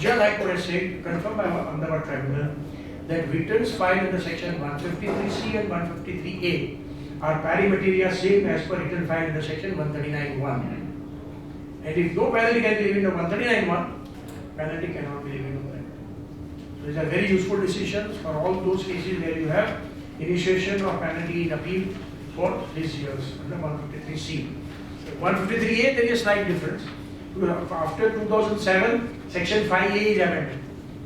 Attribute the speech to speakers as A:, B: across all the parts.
A: Gujarat High Court has said, confirmed by Ahmedabad Tribunal, that returns filed under section 153C and 153A are pari materia same as per return filed under section 139(1). And if no penalty can be levied on 139(1), penalty cannot be levied on that. So these are very useful decisions for all those cases where you have initiation of penalty in appeal for 3 years under 153C. 153A, there is a slight difference. After 2007, section 5A is amended.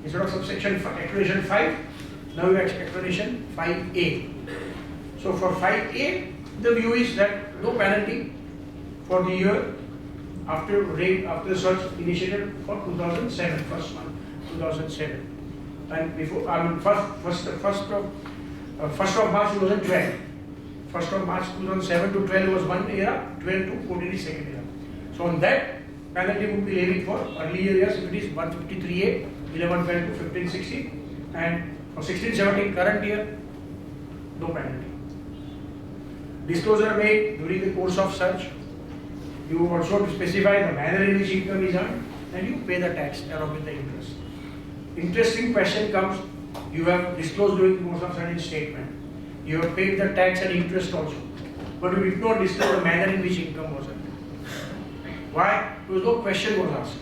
A: Instead of subsection explanation 5, now you have explanation 5A. So for 5A, the view is that no penalty for the year after the search initiated for 2007, first month, 2007. And before, I mean, first of March 2012. 1st of March 2007 to 12 was one era, 12 to 14 is second era. So on that, penalty would be levied for earlier years if it is 153A, 11, 12 to 15, 16, and for 16, 17 current year, no penalty. Disclosure made during the course of search. You also specify the manner in which income is earned and you pay the tax along with the interest. Interesting question comes, you have disclosed during the course of search in statement. You have paid the tax and interest also, but you did not disclose the manner in which income was earned. Why? Because no question was asked.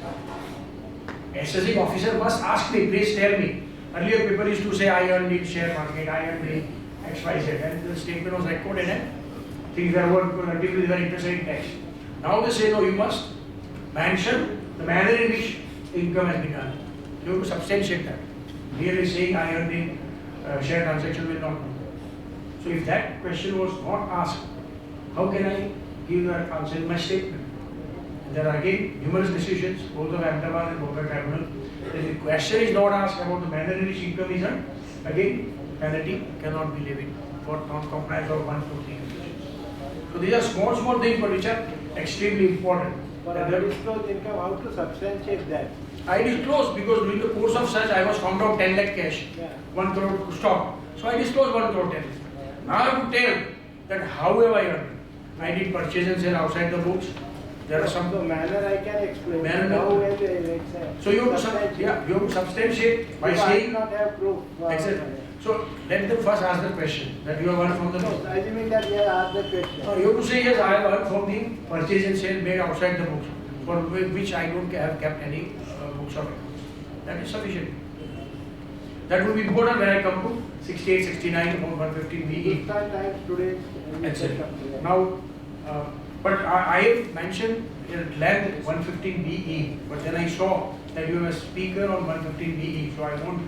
A: Assessing officer must ask me, please tell me. Earlier people used to say, I earned in share market, I earned in XYZ, and the statement was recorded and things were worked because ultimately they were interested in tax. Now they say, no, you must mention the manner in which income has been earned. You have to substantiate that. Merely saying, I earned in share transaction will not do. So if that question was not asked, how can I give that answer in my statement? And there are again numerous decisions, both of Ahmedabad and Bombay Tribunal. If the question is not asked about the manner in which income is earned, again penalty cannot be levied for non-compliance of 1, 2, 3 conditions. So these are small things but which are extremely important.
B: For undisclosed income, how to substantiate that?
A: I disclosed because during the course of search I was found out 10 lakh cash,
B: Yeah.
A: 1 crore stock. So I disclosed 1 crore 10. Now I have to tell that how have I earned. I did purchase and sell outside the books. There are some
B: the manner I can explain.
A: Manner
B: How
A: no.
B: will they
A: So you have to substantiate by
B: I
A: saying
B: do not have proof.
A: exactly. So let them first ask the question that you have earned from the
B: No,
A: book.
B: assuming that we have asked the question.
A: You have to say yes, I have earned from the purchase and sale made outside the books, for which I don't have kept any books of accounts. That is sufficient. That will be important when I come to 68, 69 or 115 BE.
B: Times today.
A: Etc. Now, but I have mentioned at length 115 BE, but then I saw that you have a speaker on 115 BE, so I won't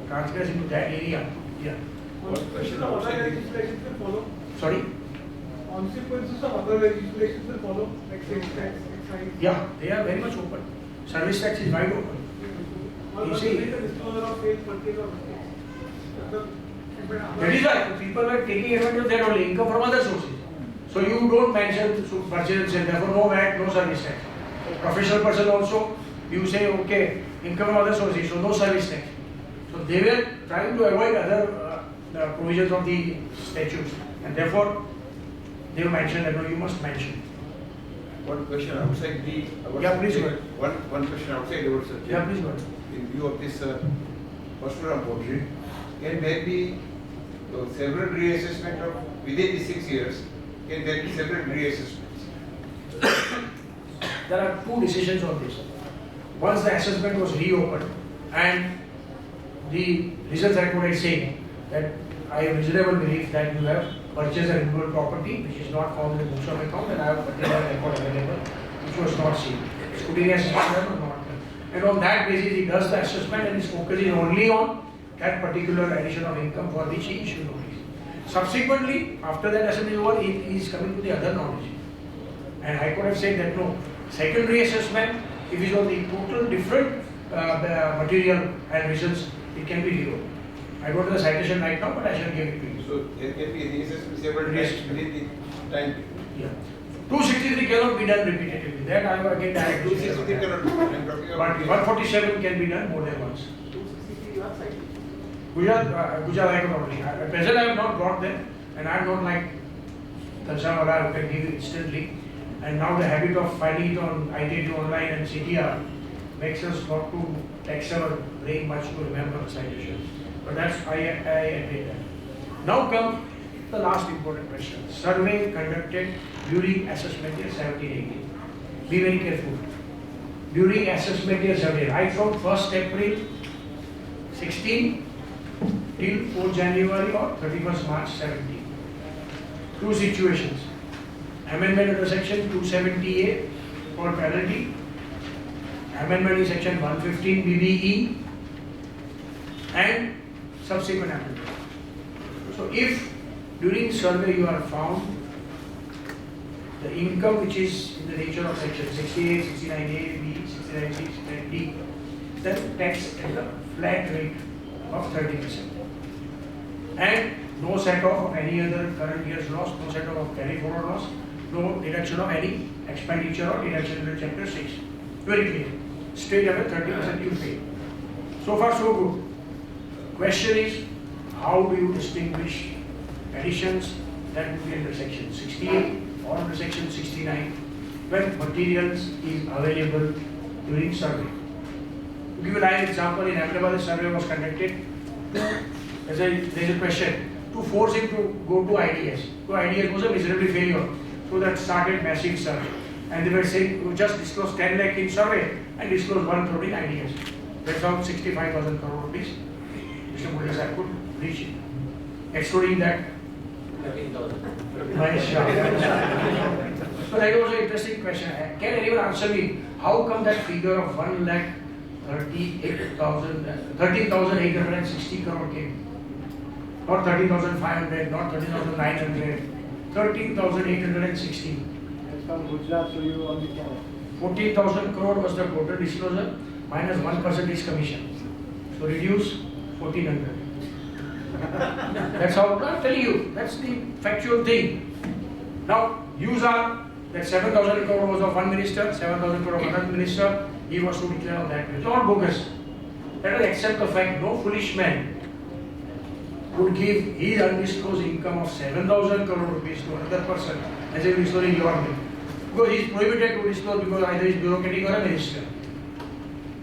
A: transgress into that area. Yeah.
C: What question of other legislations will follow?
A: Sorry?
C: Consequences of other legislations will follow, like sales tax, excise.
A: Yeah, they are very much open. Service tax is wide open.
C: What was
A: see-
C: the disclosure of sales, purchase of mistakes?
A: That is why people were taking advantage of that only, income from other sources. So you don't mention purchase and sale, therefore no VAT, no service tax. Professional person also, you say okay, income from other sources, so no service tax. So they were trying to avoid other provisions of the statutes, and therefore they mentioned that no, you must mention.
D: One question outside the.
A: Yeah, please go ahead.
D: One question outside our subject.
A: Yeah, please go ahead.
D: In view of this personal portrait, can there be several reassessment of within the 6 years? Can there be several reassessments?
A: There are two decisions on this. Once the assessment was reopened and the results I could saying that I have reasonable belief that you have purchased a renewable property which is not found in the books of account and I have particular record available which was not seen. Scrutiny assessment or not. And on that basis he does the assessment and is focusing only on that particular addition of income for which he issued notice. Subsequently, after that assessment is over, he is coming to the other knowledge. And I could have said that no, secondary assessment, if it is on the total different material and results, it can be zero. I don't have the citation right now, but I shall give it to you.
D: So there can be reassessment several times within the time.
A: Yeah. 263 cannot be done repetitively. That I have again direct.
D: 263 cannot be. I'm talking about.
A: But 147 can be done more than once.
C: 263 you have cited.
A: Gujarat High Court only. At present I have not brought them, and I am not like Kalsawala who can give it instantly. And now the habit of filing it on ITT online and CTR, makes us not to tax our brain much to remember the citation. But that's, I admit that. Now come the last important question. Survey conducted during assessment year 17-18. Be very careful. During assessment year 17, right from 1st April 16 till 4th January or 31st March 17. Two situations. Amendment under section 270A for penalty. Amendment in section 115 BBE and subsequent amendment. So if during survey you are found the income which is in the nature of section 68, 69A, B, 69C, 69D, then tax at the flat rate of 30%. And no set off of any other current year's loss, no set off of carry forward loss, no deduction of any expenditure or deduction under chapter 6. Very clear. Straight away 30% you pay. So far so good. Question is, how do you distinguish additions that would be under section 68 or under section 69 when materials is available during survey? To give a live example, in Ahmedabad the survey was conducted. There is a question to force him to go to IDS. So IDS was a miserable failure. So that started massive survey. And they were saying, you just disclose 10 lakh in survey and disclose 1 crore in IDS. That's how 65,000 crore rupees Mr. Modi I could reach it. Excluding that
E: 13,000.
A: So that was an interesting question. Can anyone answer me? How come that figure of 13,860 crore came? Not 13,500, not 13,900, 13,860.
B: That's from Gujarat to you on the channel.
A: 14,000 crore was the total disclosure minus 1% is commission. So reduce 1,400. That's how I'm telling you. That's the factual thing. Now, use are that 7,000 crore was of one minister, 7,000 crore of another minister. He was to declare on that. It's not bogus. Let us accept the fact no foolish man would give his undisclosed income of 7,000 crore rupees to another person as a disclosing your name. Because he is prohibited to disclose because either he is bureaucratic or a minister.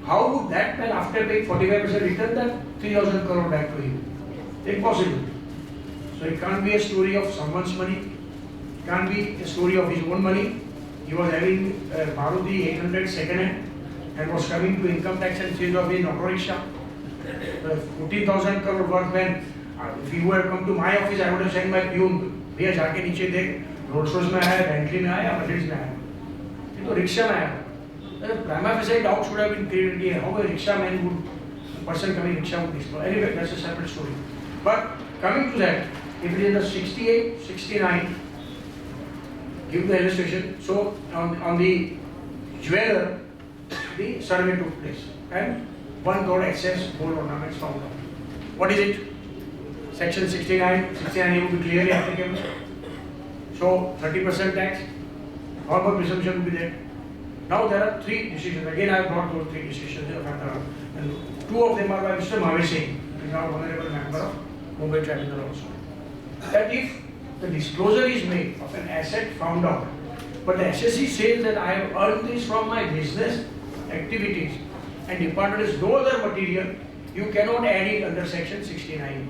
A: How would that man, after paying 45%, return that 3,000 crore back to him? Impossible. So it can't be a story of someone's money. It can't be a story of his own money. He was having Maruti 800 second hand and was coming to income tax and change of his auto rickshaw. 14,000 crore worth when if you were come to my office, I would have sent my peon. भैया जाके नीचे देख road shows में आया, Bentley में आया, Mercedes में आया. ये तो रिक्शा में आया. Prima facie doubt should have been created here. How a rickshaw man would, person coming rickshaw would disclose. Anyway, that's a separate story. But coming to that, if it is in the 68, 69, give the illustration. So on the jeweler, the survey took place and 1 crore excess gold ornaments found out. What is it? Section 69 would be clearly applicable. So 30% tax, normal presumption will be there. Now there are 3 decisions. Again, I have brought those 3 decisions and 2 of them are by Mr. Mahesh Singh, who is now honorable member of Mumbai Tribunal also. That if the disclosure is made of an asset found out, but the SSC says that I have earned this from my business activities and department is no other material, you cannot add it under section 69.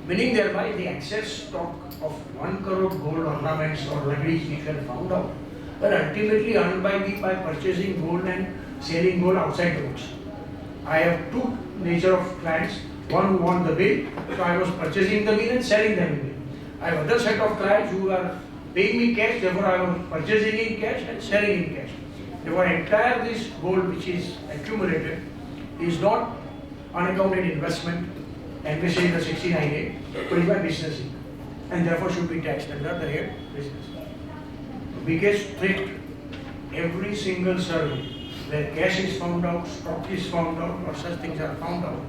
A: Meaning thereby the excess stock of 1 crore gold ornaments or luggage which were found out were ultimately earned by me by purchasing gold and selling gold outside the books. I have 2 nature of clients, one who want the bill, so I was purchasing the bill and selling them in bill. I have other set of clients who are paying me cash, therefore I was purchasing in cash and selling in cash. Therefore entire this gold which is accumulated is not unaccounted investment and we say the 69A, but is my business income and therefore should be taxed under the head business. The biggest threat, every single survey where cash is found out, stock is found out or such things are found out,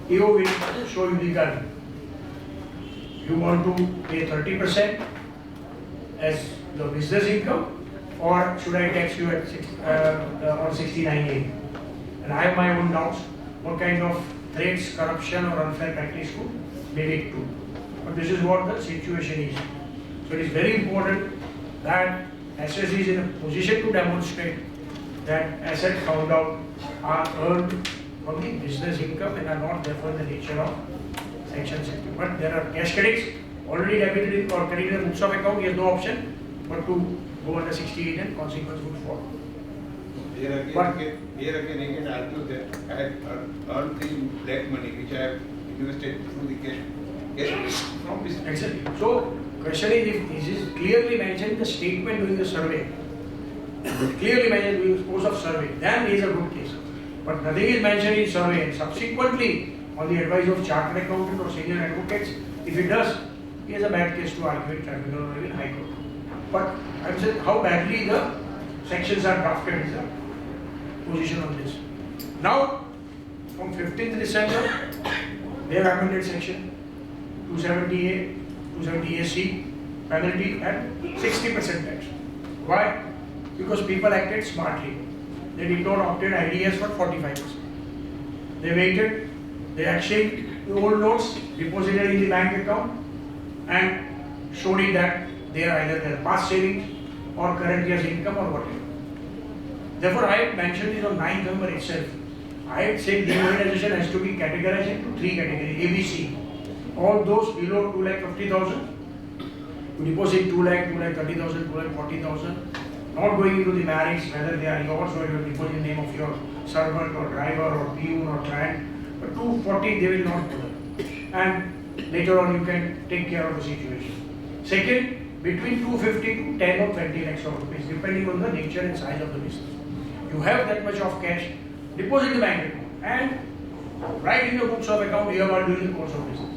A: EO will show you the gun. You want to pay 30% as the business income or should I tax you at on 69A? And I have my own doubts what kind of threats, corruption or unfair practice could lead to. But this is what the situation is. So it is very important that SSC is in a position to demonstrate that assets found out are earned from the business income and are not therefore in the nature of section 60. But there are cash credits already debited in or credited in the books of account. He has no option but to go under 68 and consequence would fall.
D: Here again, I can argue that I have earned the black money which I have invested through the cash from business.
A: Exactly. So, question is if this is clearly mentioned in the statement during the survey, clearly mentioned during the course of survey, then there is a good case. But nothing is mentioned in survey and subsequently on the advice of chartered accountant or senior advocates, if it does, he has a bad case to argue in tribunal or even high court. But I am saying how badly the sections are drafted is the position on this. Now, from 15th December, they have amended section 270A, 270AC, penalty at 60% tax. Why? Because people acted smartly. They did not opt in IDS for 45%. They waited, they exchanged the old notes, deposited in the bank account and showed it that they are either their past savings or current year's income or whatever. Therefore, I had mentioned it on 9th November itself. I had said demonetization has to be categorized into 3 categories, ABC. All those below 2,50,000, you deposit 2,00,000, 2,30,000, 2,40,000, not going into the merits whether they are yours or you are depositing the name of your servant or driver or peon or client, but 240 they will not bother. And later on you can take care of the situation. Second, between 250 to 10 or 20 lakhs of rupees, depending on the nature and size of the business. You have that much of cash, deposit in the bank account and write in your books of account earmarked during the course of business.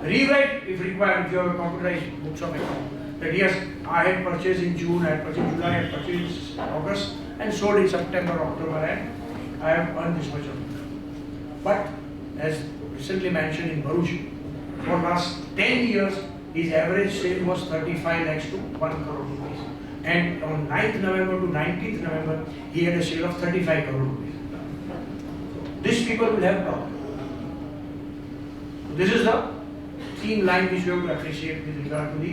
A: Rewrite if required if you have a computerized books of account. That yes, I had purchased in June, I had purchased in July, I had purchased in August and sold in September, October and I have earned this much of it. But as recently mentioned in Bharuch, for last 10 years his average sale was 35 lakhs to 1 crore rupees. And on 9th November to 19th November, he had a sale of 35 crore rupees. These people will have problem. So this is the thin line which you have to appreciate with regard to the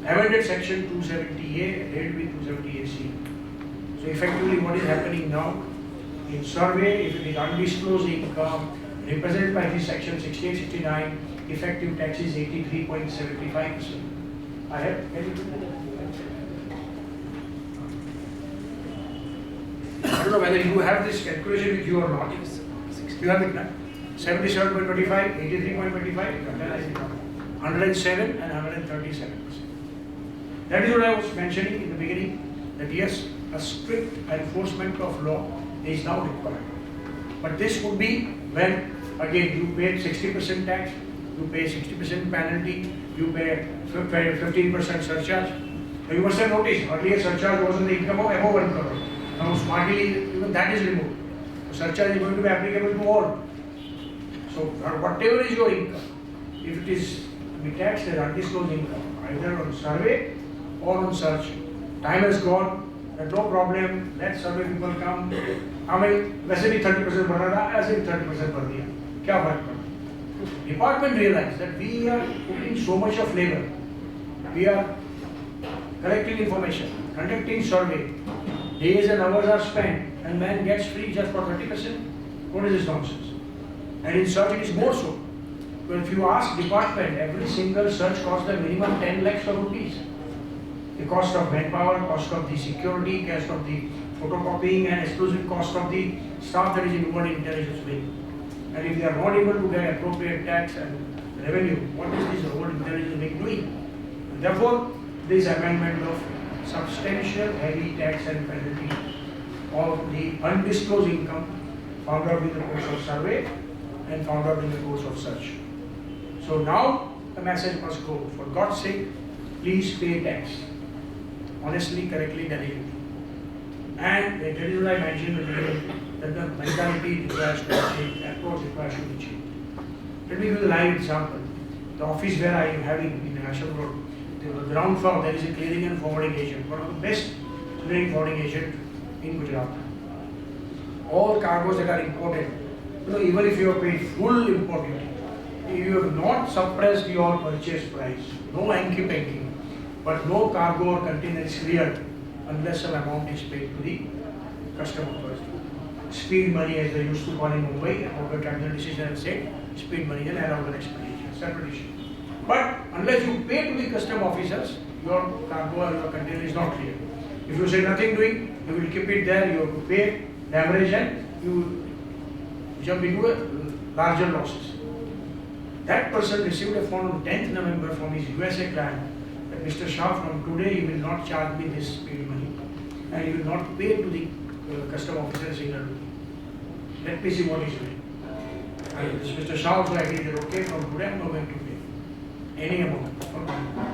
A: amended section 270A read with 270AC. So effectively what is happening now, in survey, if it is undisclosed income represented by this section 68-69, effective tax is 83.75%. I have I don't know whether you have this calculation with you or not. You have it now. 77.25, 83.25, 107 and 137%. That is what I was mentioning in the beginning, that yes, a strict enforcement of law is now required. But this would be when, again, you paid 60% tax, you pay 60% penalty, you pay 15% surcharge. You must have noticed, earlier surcharge was on the income of above 1 crore. Now smartly, even that is removed. The surcharge is going to be applicable to all. So whatever is your income, if it is to be taxed as undisclosed income, either on survey or on search, time has gone, no problem, let survey people come. हमें वैसे भी 30% बढ़ा रहा है, ऐसे भी 30% बढ़ दिया, क्या फर्क पड़ा? Department realized that we are putting so much of labor, we are collecting information, conducting survey, days and hours are spent, and man gets free just for 30%. What is this nonsense? And in search it is more so. But if you ask department, every single search costs them minimum 10 lakhs of rupees. The cost of manpower, cost of the security, cost of the photocopying and exclusive cost of the staff that is involved in intelligence wing. And if they are not able to get appropriate tax and revenue, what is this whole intelligence wing doing? And therefore, this amendment of substantial heavy tax and penalty of the undisclosed income found out in the course of survey and found out in the course of search. So now the message must go, for God's sake, please pay tax. Honestly, correctly, diligently. And that is what I mentioned in the beginning, that the mentality requires to change, approach requires to be changed. Let me give you a live example. The office where I am having in Ashram Road, the ground floor, there is a clearing and forwarding agent, one of the best clearing forwarding agent in Gujarat. All cargoes that are imported, even if you have paid full import duty, if you have not suppressed your purchase price, no hanky-panky, but no cargo or container is cleared, unless some amount is paid to the custom authority. Speed money, as they used to call in Mumbai, after cabinet decision has said, speed money is an allowable expenditure, separate issue. But unless you pay to the custom officers, your cargo or your container is not clear. If you say nothing doing, you will keep it there, you have to pay the average and you jump into a larger losses. That person received a phone on 10th November from his USA client that Mr. Shah, from today you will not charge me this speed money and you will not pay to the custom officer a single rupee. Let me see what he is doing. And Mr. Shah also agreed that okay, from today I am not going to pay any amount.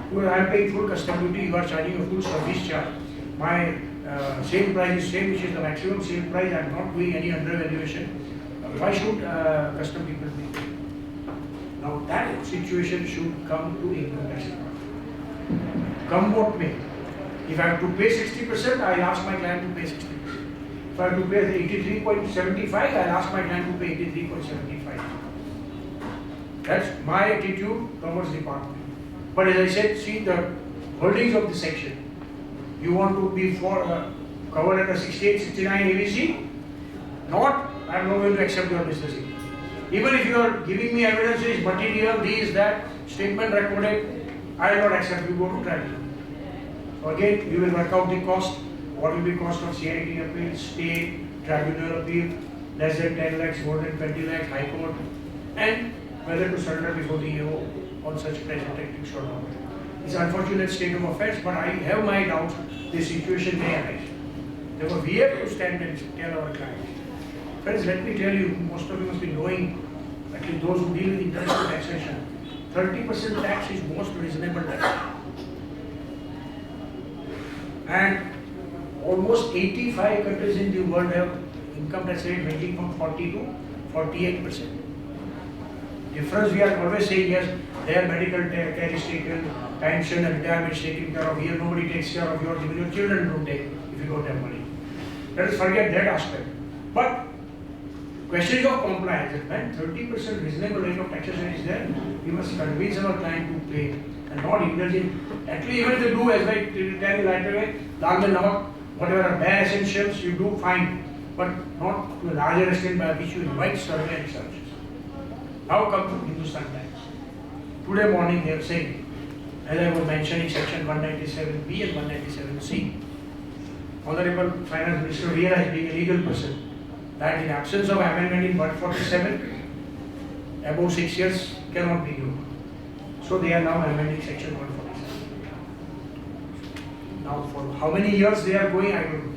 A: Because I am paying full custom duty, you are charging a full service charge. My sale price is same, which is the maximum sale price, I am not doing any undervaluation. Why should custom people be paid? Now that situation should come to income tax department. Come what may. If I have to pay 60%, I ask my client to pay 60%. If I have to pay 83.75, I ask my client to pay 83.75. That's my attitude towards the department. But as I said, see the wordings of the section. You want to be covered under 68, 69 ABC? Not, I am not going to accept your business. Even if you are giving me evidences, material, this, that, statement recorded, I will not accept, you go to trial. So again, you will work out the cost, what will be cost of CIT appeal, state, tribunal appeal, less than 10 lakhs, more than 20 lakhs, high court, and whether to surrender before the EO on such present tactics or not. It's an unfortunate state of affairs, but I have my doubts the situation may arise. Therefore, we have to stand and tell our clients. Friends, let me tell you, most of you must be knowing, at least those who deal with international taxation, 30% tax is most reasonable tax. And almost 85 countries in the world have income tax rate ranging from 40 to 48%. Difference we are always saying, yes, their medical care is taken, pension and retirement is taken care of. Here nobody takes care of yours, even your children don't take if you don't have money. Let us forget that aspect. But question of compliance, when 30% reasonable rate of taxation is there, we must convince our client to pay and not indulge in, actually even if they do, as I tell you right away, dal mein namak, whatever are bare essentials, you do fine, but not to a larger extent by which you invite survey and searches. Now come to Hindustan Times. Today morning they are saying, as I was mentioning section 197B and 197C, Honorable Finance Minister realized, being a legal person, that in absence of amendment in 147, above 6 years cannot be given. So they are now amending section 147. Now for how many years they are going, I don't know.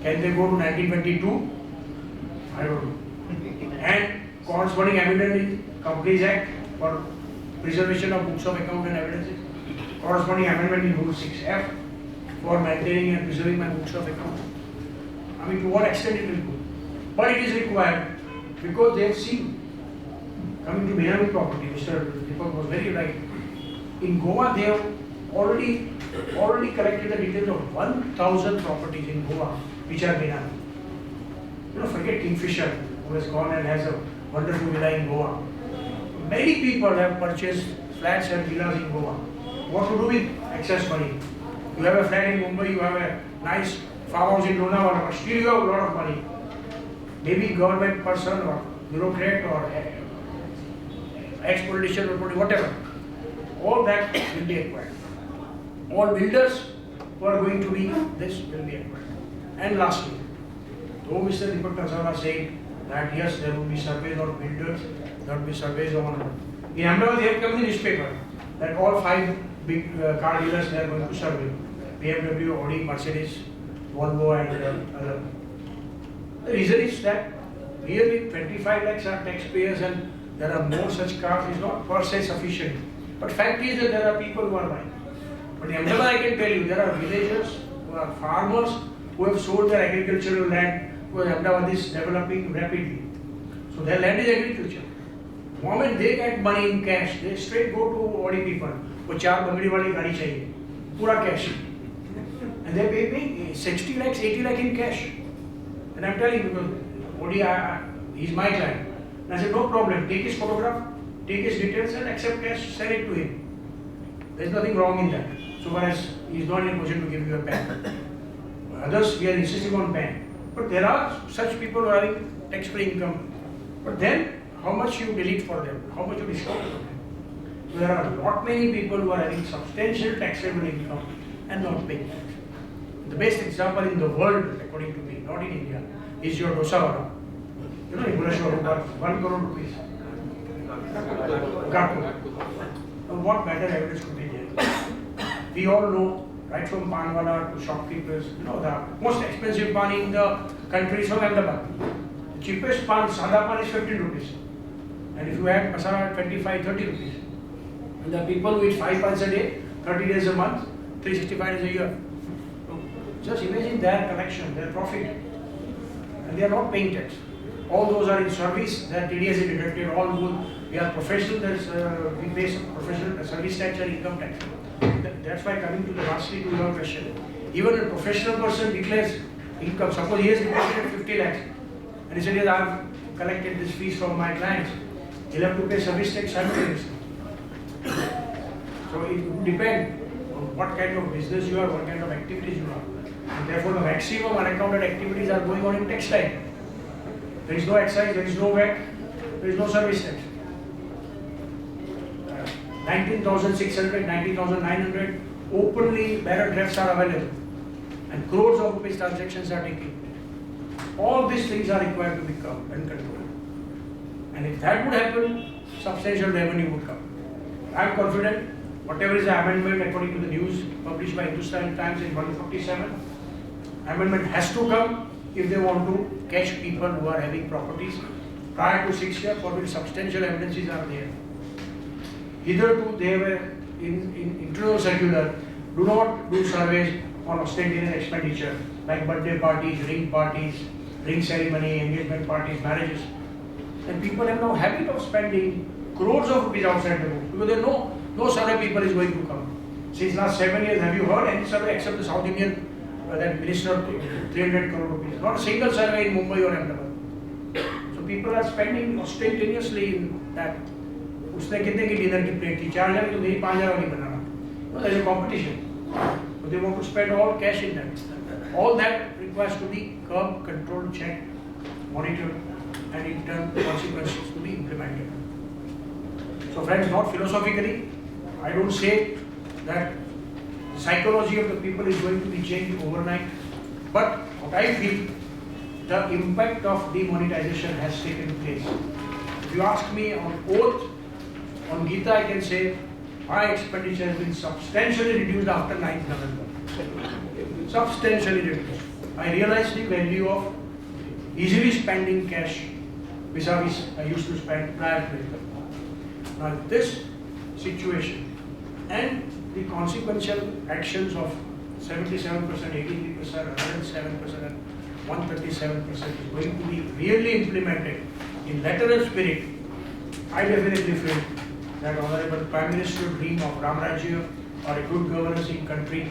A: Can they go to 1922? I don't know. And corresponding amendment in Companies Act for preservation of books of account and evidences. Corresponding amendment in Rule 6F for maintaining and preserving my books of account. I mean, to what extent it will go? But it is required because they have seen. Coming to Benami property, Mr. Deepak was very right. In Goa, they have already collected the details of 1,000 properties in Goa which are Benami. You know, forget Kingfisher, who has gone and has a wonderful villa in Goa. Many people have purchased flats and villas in Goa. What to do with excess money? You have a flat in Mumbai, you have a nice farmhouse in Lonavala, but still you have a lot of money. Maybe government person or bureaucrat or ex-politician or whatever. All that will be acquired. All builders who are going to be this will be acquired. And lastly, though Mr. Deepak Kansala said that yes, there will be surveys on builders, there will be surveys on. In Ahmedabad, they have come in the newspaper that all 5 big car dealers they are going to survey. BMW, Audi, Mercedes, Volvo, and other. The reason is that nearly 25 lakhs are taxpayers and there are more such cars is not per se sufficient. But fact is that there are people who are buying. But in Ahmedabad, I can tell you, there are villagers who are farmers who have sold their agricultural land because Ahmedabad is developing rapidly. So their land is agriculture. The moment they get money in cash, they straight go to Audi people. वो 4 बंगड़ी वाली गाड़ी चाहिए, पूरा cash. And they pay me 60 lakhs, 80 lakhs in cash. And I'm telling you, because Audi, he's my client. And I said, no problem, take his photograph, take his details and accept cash, sell it to him. There's nothing wrong in that. So far as he's not in a position to give you a pen. Others we are insisting on ban. But there are such people who are having tax-free income. But then how much you delete for them? How much you discount for them? So there are not many people who are having substantial taxable income and not paying tax. The best example in the world, according to me, not in India, is your dosa vada. You know, in Bhubaneswar, got 1 crore rupees. Gatto. Now, what better evidence could be there? We all know, right from panwala to shopkeepers, you know, the most expensive pan in the country is Ahmedabad. The cheapest pan, sada pan is 15 rupees. And if you add masala, 25, 30 rupees. And the people who eat 5 pans a day, 30 days a month, 365 days a year. So just imagine their collection, their profit. And they are not paying tax. All those are in service, their TDS is deducted, all good. We are professional, we pay some professional service tax and income tax. That's why coming to the lastly to your question. Even a professional person declares income, suppose he has deposited 50 lakhs and he said, yes, I have collected this fees from my clients. He'll have to pay service tax simultaneously. So it would depend on what kind of business you are, what kind of activities you are. And therefore the maximum unaccounted activities are going on in textile. There is no excise, there is no VAT, there is no service tax. 19,600, 19,900 openly bearer drafts are available and crores of rupees transactions are taking. All these things are required to be covered and controlled. And if that would happen, substantial revenue would come. I am confident, whatever is the amendment according to the news published by Hindustan Times in 147, amendment has to come if they want to catch people who are having properties prior to 6 years for which substantial evidences are there. Hitherto they were in internal circular, do not do surveys on ostentatious expenditure like birthday parties, ring ceremony, engagement parties, marriages. And people have now habit of spending crores of rupees outside the book because they know no survey people is going to come. Since last 7 years, have you heard any survey except the South Indian, that minister of 300 crore rupees? Not a single survey in Mumbai or Ahmedabad. So people are spending ostentatiously in that. उसने कितने की dinner की plate थी 4,000 की तो मेरी 5,000 वाली बनाना. No, there is a competition. So they want to spend all cash in that. All that requires to be curb, controlled, checked, monitored, and in turn consequences to be implemented. So friends, not philosophically, I don't say that the psychology of the people is going to be changed overnight, but what I feel, the impact of demonetization has taken place. If you ask me on oath, on Gita I can say, my expenditure has been substantially reduced after 9th November. Substantially reduced. I realized the value of easily spending cash vis-a-vis I used to spend prior to it. Now this situation and the consequential actions of 77%, 83%, 107% and 137% is going to be really implemented in letter and spirit. I definitely feel that Honorable Prime Minister dream of Ram Rajya or a good governance in country,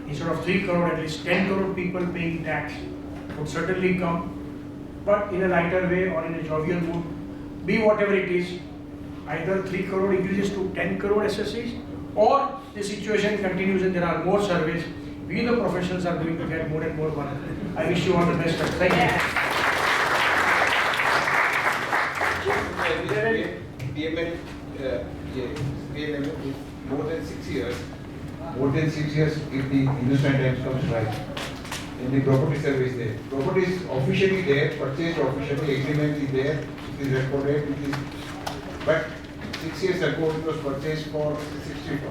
A: instead of 3 crore, at least 10 crore people paying tax would certainly come, but in a lighter way or in a jovial mood, be whatever it is, either 3 crore increases to 10 crore SSCs, or the situation continues and there are more surveys. We the professionals are going to get more and more work. I wish you all the best. Thank you.
D: PML is more than 6 years. More than 6 years if the Hindustan Times comes right. In the property service there. Property is officially there, purchased officially, agreement is there, it is recorded, it is, but 6 years ago it was purchased for 60,000.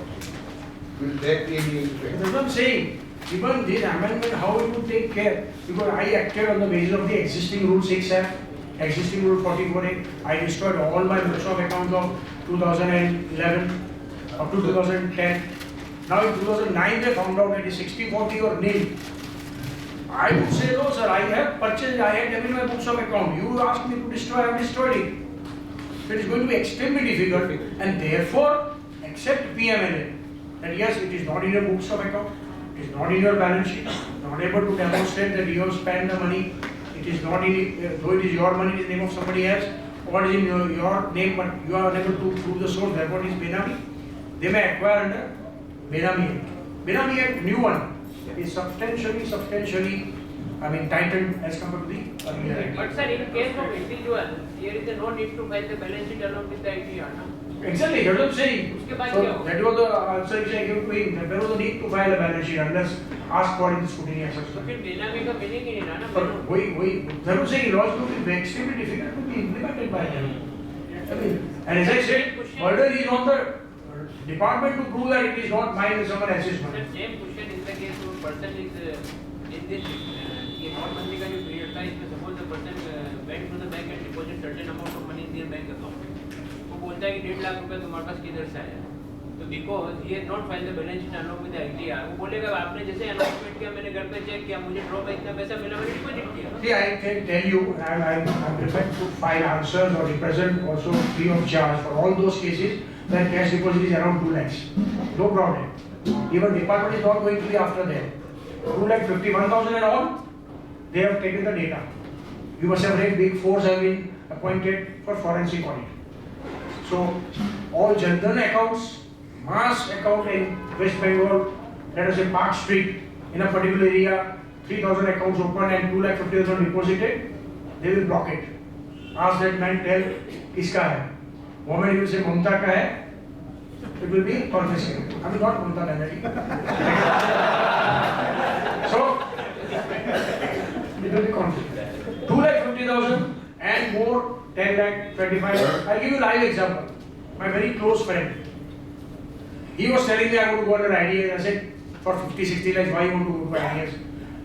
D: Will there be any effect?
A: That's what I'm saying. Even this amendment, how it would take care, because I acted on the basis of the existing Rule 6F, existing Rule 44A. I destroyed all my books of accounts of 2011 up to 2010. Now in 2009 they found out that it is 60-40 or nil. I would say, no sir, I have purchased, I had them in my books of account. You asked me to destroy, I have destroyed it. So it is going to be extremely difficult, and therefore accept PMLA. That yes, it is not in your books of account, it is not in your balance sheet, not able to demonstrate that you have spent the money, it is not in, though it is your money, it is the name of somebody else, or it is in your name, but you are unable to prove the source, therefore it is Benami. They may acquire under Benami Act. Benami Act, new one, is substantially, I mean, tightened as compared to the earlier
E: But
A: ITR.
E: sir, in case of individual, here is no need to file the balance sheet along with the ITR, no?
A: Exactly, that's what I'm saying.
E: उसके बाद
A: So
E: क्या होगा?
A: that was the answer which I gave to him, that there was no need to file a balance sheet unless asked for in the scrutiny
E: तो
A: exercise.
E: फिर dynamic का meaning ही नहीं रहा ना
A: But
E: फिर।
A: that was saying laws will be extremely difficult to be implemented by them. I mean, and as I said, burden is on the department to prove that it is not mine and someone else's
E: Sir,
A: money.
E: same question is the case of person is in this ये नोटबंदी का जो period था इसमें suppose the person went to the bank and deposit certain amount of money in their bank account. वो बोलता है कि 1.5 लाख रुपए तुम्हारे पास किधर से आया? तो because he has not filed the balance sheet along with the ITR, वो बोलेगा आपने जैसे announcement किया मैंने घर पे चेक किया मुझे ड्रॉ में इतना पैसा मिला मैंने डिपॉजिट किया।
A: See, I can tell you, I'm prepared to file answers or represent also free of charge for all those cases where cash deposit is around 2 lakhs. No problem. Even department is not going to be after them. 2,51,000 and all, they have taken the data. You must have read Big Fours have been appointed for forensic audit. So, all general accounts, mass account in West Bengal, let us say Park Street, in a particular area, 3,000 accounts open and 2,50,000 deposited, they will block it. Ask that man, tell किसका है. Moment you say ममता का है, it will be confiscated. I mean not Mamta Banerjee. So it will be confiscated. 2,50,000 and more 10 lakh, 25 lakh. I'll give you a live example. My very close friend. He was telling me I want to go under IDS. I said for 50, 60 lakhs, why you want to go to IDS?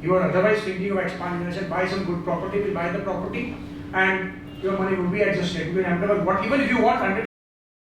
A: You are otherwise thinking of expansion. I said buy some good property, we'll buy the property and your money will be adjusted. You can have what even if you want 100